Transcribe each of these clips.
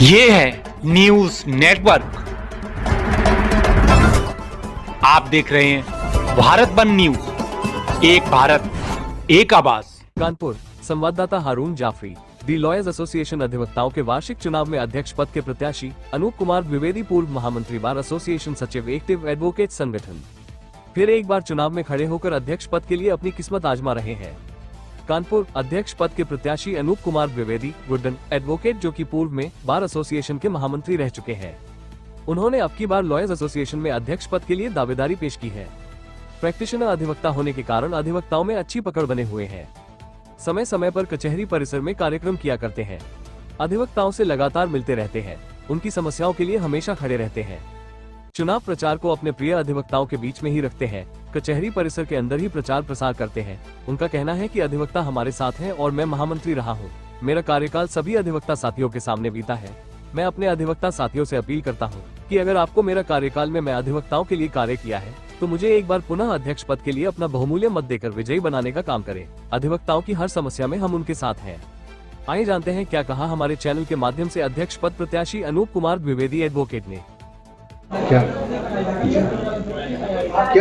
ये है news network. आप देख रहे हैं भारत बंद न्यूज, एक भारत एक आवाज। कानपुर संवाददाता हारून जाफरी। दी लॉयर्स एसोसिएशन अधिवक्ताओं के वार्षिक चुनाव में अध्यक्ष पद के प्रत्याशी अनूप कुमार द्विवेदी, पूर्व महामंत्री, बार एसोसिएशन सचिव, एक्टिव एडवोकेट संगठन, फिर एक बार चुनाव में खड़े होकर अध्यक्ष पद के लिए अपनी किस्मत आजमा रहे हैं। कानपुर अध्यक्ष पद के प्रत्याशी अनूप कुमार द्विवेदी गुड्डन एडवोकेट, जो कि पूर्व में बार एसोसिएशन के महामंत्री रह चुके हैं, उन्होंने अब की बार लॉयर्स एसोसिएशन में अध्यक्ष पद के लिए दावेदारी पेश की है। प्रैक्टिशनर अधिवक्ता होने के कारण अधिवक्ताओं में अच्छी पकड़ बने हुए हैं। समय समय पर कचहरी परिसर में कार्यक्रम किया करते हैं, अधिवक्ताओं से लगातार मिलते रहते हैं, उनकी समस्याओं के लिए हमेशा खड़े रहते हैं। चुनाव प्रचार को अपने प्रिय अधिवक्ताओं के बीच में ही रखते हैं, कचहरी परिसर के अंदर ही प्रचार प्रसार करते हैं। उनका कहना है कि अधिवक्ता हमारे साथ हैं और मैं महामंत्री रहा हूं। मेरा कार्यकाल सभी अधिवक्ता साथियों के सामने बीता है। मैं अपने अधिवक्ता साथियों से अपील करता हूं कि अगर आपको मेरा कार्यकाल में मैं अधिवक्ताओं के लिए कार्य किया है तो मुझे एक बार पुनः अध्यक्ष पद के लिए अपना बहुमूल्य मत देकर विजयी बनाने का काम करें। अधिवक्ताओं की हर समस्या में हम उनके साथ हैं। आइए जानते हैं क्या कहा हमारे चैनल के माध्यम से अध्यक्ष पद प्रत्याशी अनूप कुमार द्विवेदी एडवोकेट ने। क्या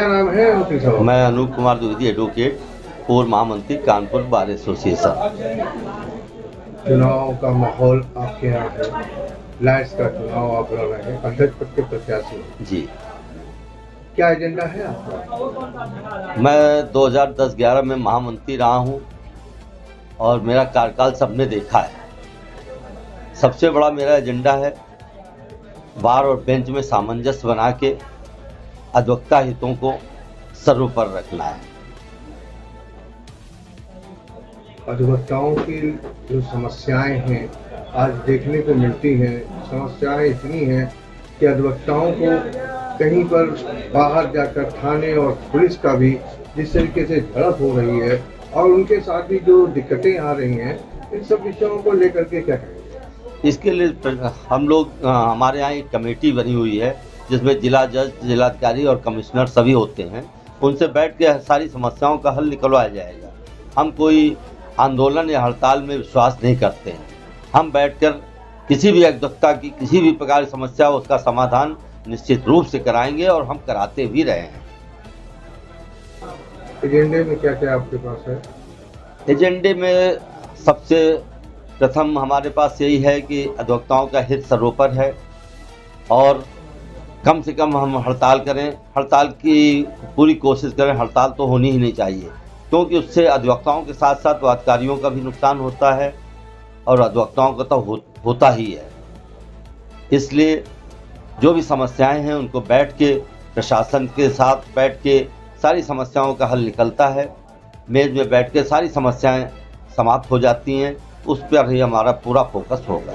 नाम है वकील साहब? मैं अनूप कुमार द्विवेदी एडवोकेट, पूर्व महामंत्री, कानपुर बार एसोसिएशन। चुनाव का माहौल आपके यहाँ है, लॉयर्स का चुनाव आप लड़ रहे हैं, अध्यक्ष पद के प्रत्याशी जी। क्या एजेंडा है आपका? मैं 2010-11 में महामंत्री रहा हूँ और मेरा कार्यकाल सबने देखा है। सबसे बड़ा मेरा एजेंडा है बार और बेंच में सामंजस्य बना के अधिवक्ता हितों को सर्वोपरि रखना है। अधिवक्ताओं की जो समस्याएं हैं आज देखने को मिलती हैं, समस्याएं इतनी हैं कि अधिवक्ताओं को कहीं पर बाहर जाकर थाने और पुलिस का भी जिस तरीके से झड़प हो रही है और उनके साथ भी जो दिक्कतें आ रही हैं, इन सब विषयों को लेकर के क्या कहेंगे? इसके लिए हम लोग हमारे यहाँ एक कमेटी बनी हुई है जिसमें जिला जज, जिलाधिकारी और कमिश्नर सभी होते हैं। उनसे बैठ के सारी समस्याओं का हल निकलवाया जाएगा। हम कोई आंदोलन या हड़ताल में विश्वास नहीं करते हैं। हम बैठकर किसी भी अधिवक्ता की किसी भी प्रकार की समस्या हो उसका समाधान निश्चित रूप से कराएंगे और हम कराते भी रहे हैं। एजेंडे में क्या क्या आपके पास है? एजेंडे में सबसे प्रथम हमारे पास यही है कि अधिवक्ताओं का हित सर्वोपरि है और कम से कम हम हड़ताल करें, हड़ताल की पूरी कोशिश करें। हड़ताल तो होनी ही नहीं चाहिए क्योंकि उससे अधिवक्ताओं के साथ साथ वादकारियों का भी नुकसान होता है और अधिवक्ताओं का तो होता ही है। इसलिए जो भी समस्याएं हैं उनको बैठ के प्रशासन के साथ बैठ के सारी समस्याओं का हल निकलता है। मेज में बैठ के सारी समस्याएं समाप्त हो जाती हैं, उस पर ही हमारा पूरा फोकस होगा।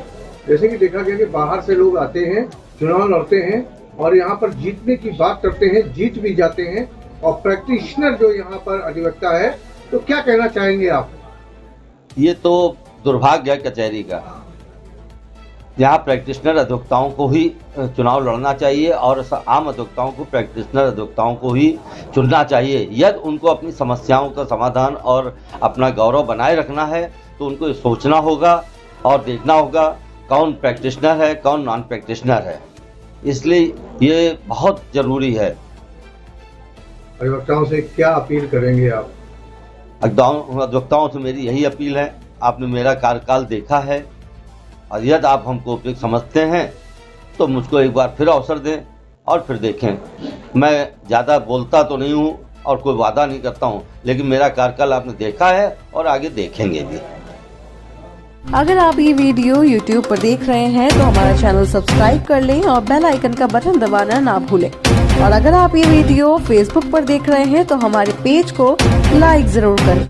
जैसे कि देखा गया कि बाहर से लोग आते हैं, चुनाव लड़ते हैं और यहाँ पर जीतने की बात करते हैं, जीत भी जाते हैं और प्रैक्टिशनर जो यहाँ पर अधिवक्ता है, तो क्या कहना चाहेंगे आप? ये तो दुर्भाग्य है कचहरी का। यहाँ प्रैक्टिशनर अधिवक्ताओं को ही चुनाव लड़ना चाहिए और आम अधिवक्ताओं को प्रैक्टिशनर अधिवक्ताओं को ही चुनना चाहिए। यदि उनको अपनी समस्याओं का समाधान और अपना गौरव बनाए रखना है तो उनको सोचना होगा और देखना होगा कौन प्रैक्टिशनर है, कौन नॉन प्रैक्टिशनर है। इसलिए ये बहुत ज़रूरी है। अधिवक्ताओं से क्या अपील करेंगे आप? अधिवक्ताओं से मेरी यही अपील है, आपने मेरा कार्यकाल देखा है और यदि आप हमको उपयुक्त समझते हैं तो मुझको एक बार फिर अवसर दें और फिर देखें। मैं ज़्यादा बोलता तो नहीं हूँ और कोई वादा नहीं करता हूँ, लेकिन मेरा कार्यकाल आपने देखा है और आगे देखेंगे भी। अगर आप ये वीडियो YouTube पर देख रहे हैं तो हमारा चैनल सब्सक्राइब कर लें और बेल आइकन का बटन दबाना ना भूलें। और अगर आप ये वीडियो Facebook पर देख रहे हैं तो हमारे पेज को लाइक जरूर करें।